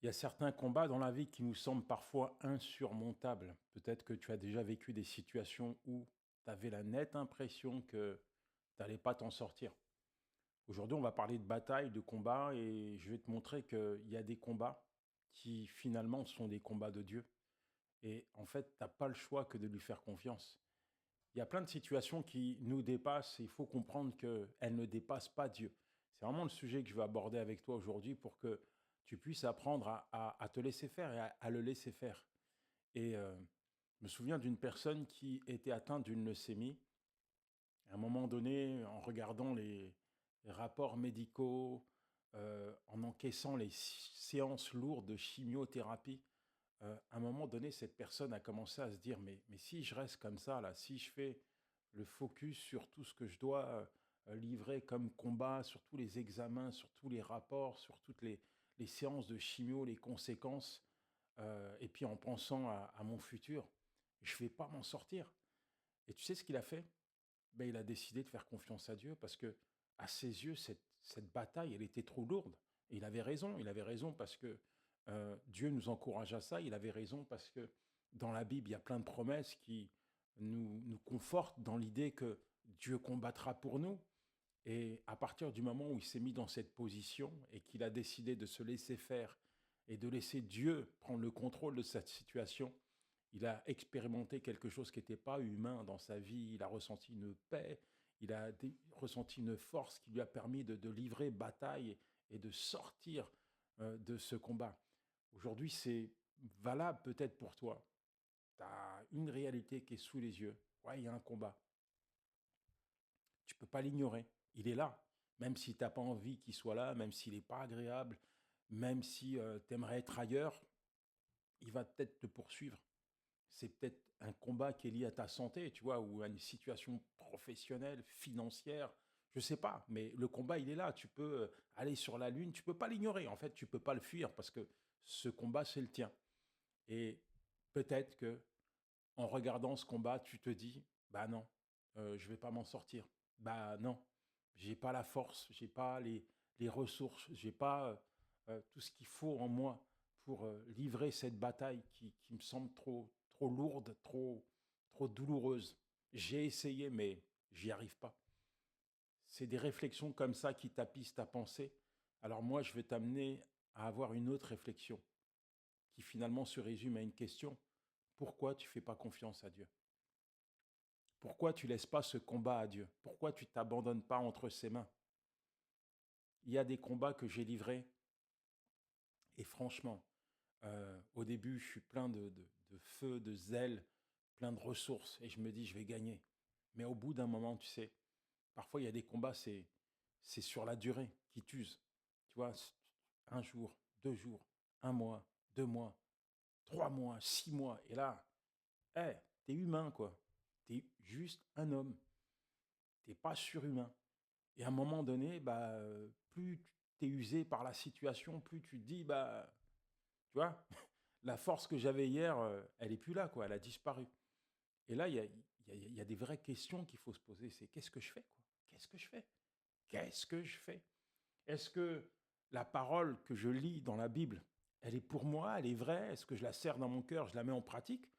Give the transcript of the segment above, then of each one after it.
Il y a certains combats dans la vie qui nous semblent parfois insurmontables. Peut-être que tu as déjà vécu des situations où tu avais la nette impression que tu n'allais pas t'en sortir. Aujourd'hui, on va parler de bataille, de combats, et je vais te montrer qu'il y a des combats qui finalement sont des combats de Dieu. Et en fait, tu n'as pas le choix que de lui faire confiance. Il y a plein de situations qui nous dépassent et il faut comprendre qu'elles ne dépassent pas Dieu. C'est vraiment le sujet que je vais aborder avec toi aujourd'hui pour que tu puisses apprendre à te laisser faire et à le laisser faire. Et je me souviens d'une personne qui était atteinte d'une leucémie. À un moment donné, en regardant les rapports médicaux, en encaissant les séances lourdes de chimiothérapie, à un moment donné, cette personne a commencé à se dire, mais si je reste comme ça, là, si je fais le focus sur tout ce que je dois livrer comme combat, sur tous les examens, sur tous les rapports, sur toutes les séances de chimio, les conséquences, et puis en pensant à mon futur, je ne vais pas m'en sortir. Et tu sais ce qu'il a fait? Ben, il a décidé de faire confiance à Dieu parce que, à ses yeux, cette bataille, elle était trop lourde. Et il avait raison parce que Dieu nous encourage à ça, il avait raison parce que dans la Bible, il y a plein de promesses qui nous confortent dans l'idée que Dieu combattra pour nous. Et à partir du moment où il s'est mis dans cette position et qu'il a décidé de se laisser faire et de laisser Dieu prendre le contrôle de cette situation, il a expérimenté quelque chose qui n'était pas humain dans sa vie. Il a ressenti une paix, ressenti une force qui lui a permis de livrer bataille et de sortir de ce combat. Aujourd'hui, c'est valable peut-être pour toi. Tu as une réalité qui est sous les yeux. Ouais, il y a un combat. Tu peux pas l'ignorer. Il est là. Même si tu n'as pas envie qu'il soit là, même s'il n'est pas agréable, même si tu aimerais être ailleurs, il va peut-être te poursuivre. C'est peut-être un combat qui est lié à ta santé, tu vois, ou à une situation professionnelle, financière, je sais pas, mais le combat, il est là. Tu peux aller sur la Lune, tu peux pas l'ignorer. En fait, tu peux pas le fuir parce que ce combat, c'est le tien. Et peut-être que en regardant ce combat, tu te dis, bah non, je vais pas m'en sortir. Bah non, j'ai pas la force, j'ai pas les ressources, j'ai pas tout ce qu'il faut en moi pour livrer cette bataille qui me semble trop lourde, trop douloureuse. J'ai essayé, mais j'y arrive pas. C'est des réflexions comme ça qui tapissent ta pensée. Alors moi, je vais t'amener à avoir une autre réflexion qui finalement se résume à une question. Pourquoi tu fais pas confiance à Dieu? Pourquoi tu laisses pas ce combat à Dieu? Pourquoi tu t'abandonnes pas entre ses mains? Il y a des combats que j'ai livrés et franchement, au début, je suis plein de feu, de zèle, plein de ressources et je me dis, je vais gagner. Mais au bout d'un moment, tu sais, parfois il y a des combats, c'est sur la durée qui t'use. Tu vois, un jour, 2 jours, un mois, 2 mois, 3 mois, 6 mois. Et là, hey, t'es humain, quoi. T'es juste un homme. T'es pas surhumain. Et à un moment donné, bah, plus tu es usé par la situation, plus tu te dis, bah, tu vois, la force que j'avais hier, elle est plus là, quoi, elle a disparu. Et là, il y a des vraies questions qu'il faut se poser. C'est qu'est-ce que je fais, quoi? Qu'est-ce que je fais? Qu'est-ce que je fais? Est-ce que la parole que je lis dans la Bible, elle est pour moi, elle est vraie? Est-ce que je la serre dans mon cœur, je la mets en pratique?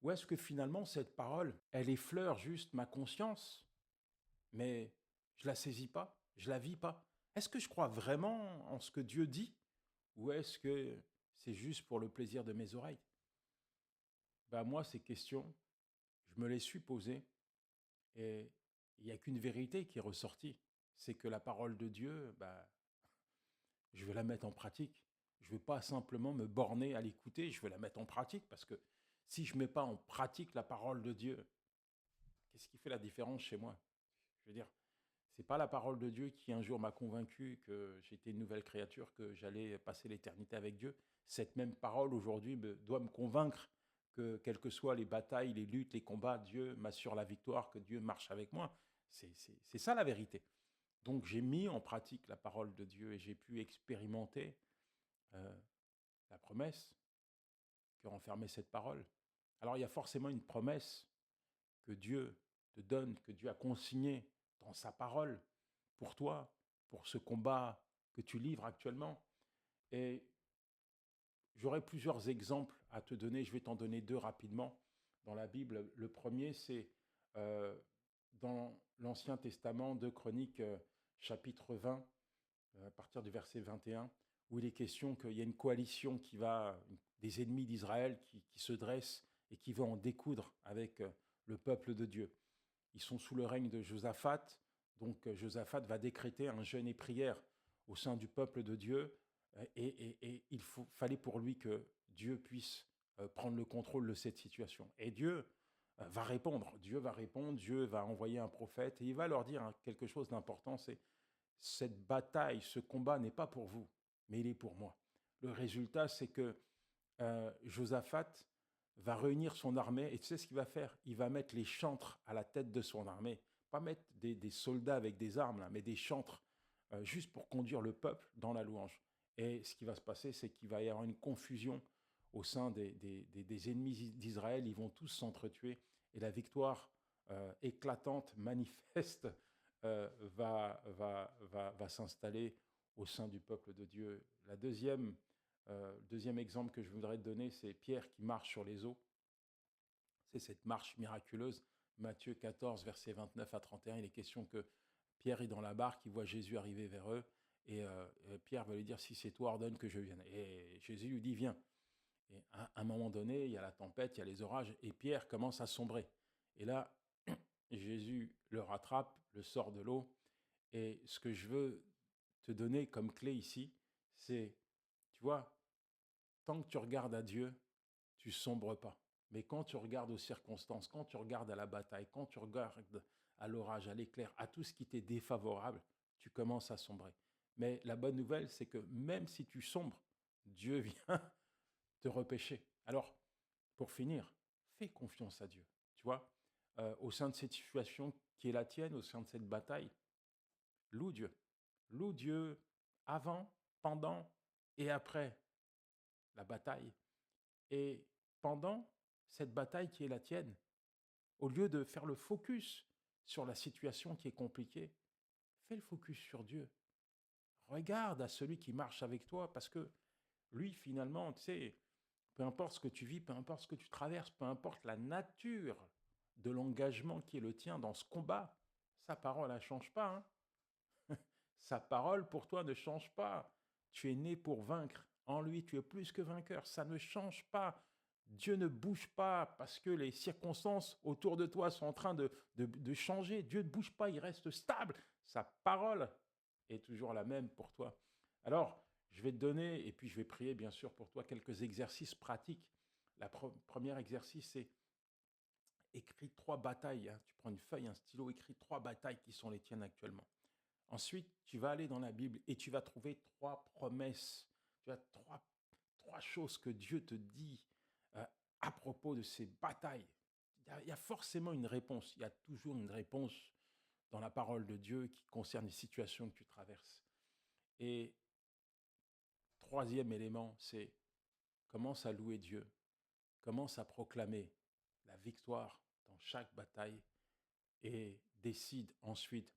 Ou est-ce que finalement, cette parole, elle effleure juste ma conscience, mais je la saisis pas, je la vis pas? Est-ce que je crois vraiment en ce que Dieu dit? Ou est-ce que c'est juste pour le plaisir de mes oreilles? Ben moi, ces questions, je me les suis posées et il n'y a qu'une vérité qui est ressortie. C'est que la parole de Dieu, bah, je vais la mettre en pratique. Je ne vais pas simplement me borner à l'écouter, je vais la mettre en pratique parce que si je ne mets pas en pratique la parole de Dieu, qu'est-ce qui fait la différence chez moi? Je veux dire, c'est pas la parole de Dieu qui un jour m'a convaincu que j'étais une nouvelle créature, que j'allais passer l'éternité avec Dieu. Cette même parole aujourd'hui doit me convaincre que quelles que soient les batailles, les luttes, les combats, Dieu m'assure la victoire, que Dieu marche avec moi. C'est ça la vérité. Donc j'ai mis en pratique la parole de Dieu et j'ai pu expérimenter euh, la promesse que renfermait cette parole. Alors il y a forcément une promesse que Dieu te donne, que Dieu a consignée dans sa parole pour toi, pour ce combat que tu livres actuellement. Et j'aurais plusieurs exemples à te donner. Je vais t'en donner deux rapidement dans la Bible. Le premier, c'est euh, dans l'Ancien Testament, 2 Chroniques, chapitre 20, à partir du verset 21, où il est question qu'il y a une coalition des ennemis d'Israël qui se dressent et qui vont en découdre avec le peuple de Dieu. Ils sont sous le règne de Josaphat, donc Josaphat va décréter un jeûne et prière au sein du peuple de Dieu, et fallait pour lui que Dieu puisse prendre le contrôle de cette situation. Et Dieu va répondre, Dieu va envoyer un prophète, et il va leur dire quelque chose d'important, c'est cette bataille, ce combat n'est pas pour vous, mais il est pour moi. Le résultat, c'est que Josaphat va réunir son armée, et tu sais ce qu'il va faire? Il va mettre les chantres à la tête de son armée, pas mettre des soldats avec des armes, là, mais des chantres, juste pour conduire le peuple dans la louange. Et ce qui va se passer, c'est qu'il va y avoir une confusion au sein des ennemis d'Israël, ils vont tous s'entretuer, et la victoire éclatante, manifeste, va s'installer au sein du peuple de Dieu. Le deuxième exemple que je voudrais te donner, c'est Pierre qui marche sur les eaux. C'est cette marche miraculeuse. Matthieu 14, versets 29 à 31, il est question que Pierre est dans la barque, il voit Jésus arriver vers eux, et Pierre va lui dire, si c'est toi, ordonne que je vienne. Et Jésus lui dit, viens. Et à un moment donné, il y a la tempête, il y a les orages, et Pierre commence à sombrer. Et là, Jésus le rattrape, le sort de l'eau, et ce que je veux te donner comme clé ici, c'est, tu vois, tant que tu regardes à Dieu, tu sombres pas. Mais quand tu regardes aux circonstances, quand tu regardes à la bataille, quand tu regardes à l'orage, à l'éclair, à tout ce qui t'est défavorable, tu commences à sombrer. Mais la bonne nouvelle, c'est que même si tu sombres, Dieu vient te repêcher. Alors, pour finir, fais confiance à Dieu. Tu vois, au sein de cette situation qui est la tienne, au sein de cette bataille, loue Dieu. Loue Dieu avant, pendant et après la bataille. Et pendant cette bataille qui est la tienne, au lieu de faire le focus sur la situation qui est compliquée, fais le focus sur Dieu. Regarde à celui qui marche avec toi, parce que lui, finalement, tu sais, peu importe ce que tu vis, peu importe ce que tu traverses, peu importe la nature de l'engagement qui est le tien dans ce combat, sa parole, elle ne change pas. Hein. Sa parole pour toi ne change pas. Tu es né pour vaincre. En lui, tu es plus que vainqueur. Ça ne change pas. Dieu ne bouge pas parce que les circonstances autour de toi sont en train de changer. Dieu ne bouge pas, il reste stable. Sa parole est toujours la même pour toi. Alors, je vais te donner, et puis je vais prier bien sûr pour toi, quelques exercices pratiques. Premier exercice, c'est écris 3 batailles. Hein. Tu prends une feuille, un stylo, écris 3 batailles qui sont les tiennes actuellement. Ensuite, tu vas aller dans la Bible et tu vas trouver 3 promesses. Tu as trois choses que Dieu te dit euh, à propos de ces batailles. Il y a forcément une réponse. Il y a toujours une réponse dans la parole de Dieu qui concerne les situations que tu traverses. Et troisième élément, c'est commence à louer Dieu. Commence à proclamer la victoire dans chaque bataille et décide ensuite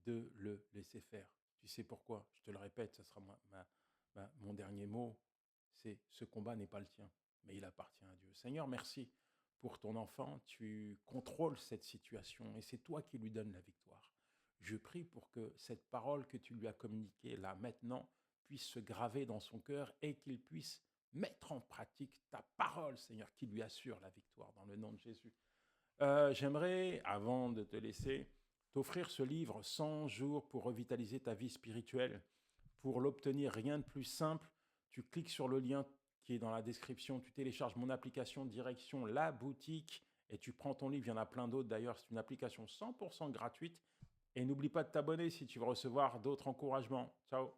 de le laisser faire. Tu sais pourquoi? Je te le répète, ce sera mon dernier mot. C'est ce combat n'est pas le tien, mais il appartient à Dieu. Seigneur, merci pour ton enfant. Tu contrôles cette situation et c'est toi qui lui donnes la victoire. Je prie pour que cette parole que tu lui as communiquée là maintenant puisse se graver dans son cœur et qu'il puisse mettre en pratique ta parole, Seigneur, qui lui assure la victoire dans le nom de Jésus. J'aimerais, avant de te laisser, t'offrir ce livre 100 jours pour revitaliser ta vie spirituelle. Pour l'obtenir, rien de plus simple. Tu cliques sur le lien qui est dans la description, tu télécharges mon application direction la boutique et tu prends ton livre. Il y en a plein d'autres d'ailleurs. C'est une application 100% gratuite. Et n'oublie pas de t'abonner si tu veux recevoir d'autres encouragements. Ciao.